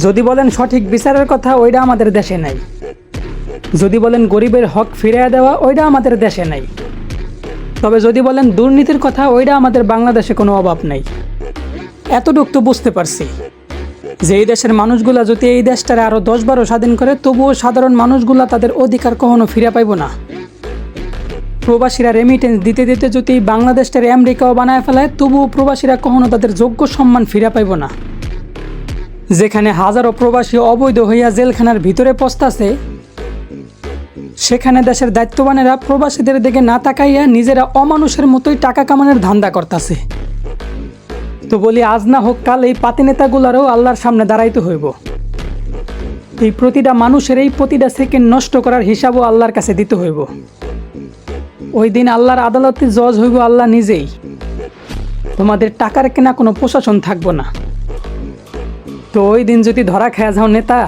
যদি বলেন সঠিক বিচারের কথা, ওইটা আমাদের দেশে নাই। যদি বলেন গরিবের হক ফিরিয়ে দেওয়া, ওইটা আমাদের দেশে নাই। তবে যদি বলেন দুর্নীতির কথা, ওইটা আমাদের বাংলাদেশে কোনো অভাব নাই। এতটুকু তো বুঝতে পারছি যে এই দেশের মানুষগুলা যদি এই দেশটারে আরও 10-12 স্বাধীন করে, তবুও সাধারণ মানুষগুলা তাদের অধিকার কখনো ফিরে পাইব না। প্রবাসীরা রেমিটেন্স দিতে দিতে যদি বাংলাদেশটার আমেরিকাও বানায় ফেলায়, তবুও প্রবাসীরা কখনো তাদের যোগ্য সম্মান ফিরে পাইব না। যেখানে হাজারো প্রবাসী অবৈধ হইয়া জেলখানার ভিতরে পস্তাছে, সেখানে দেশের দায়িত্ববানেরা প্রবাসীদের দিকে না তাকাইয়া নিজেরা অমানুষের মতোই টাকা কামানোর ধান্দা করতেছে। তো বলি, আজ না হোক কাল এই পাতি নেতাগুলারও আল্লাহর সামনে দাঁড়াইতে হইব। এই প্রতিটা মানুষের এই প্রতিটা সেকেন্ড নষ্ট করার হিসাবও আল্লাহর কাছে দিতে হইব। ওই দিন আল্লাহর আদালতে জজ হইব আল্লাহ নিজেই। তোমাদের টাকার কেনা কোনো প্রশাসন থাকবো না। তো ওই দিন যদি ধরা খেয়া যাও নেতা,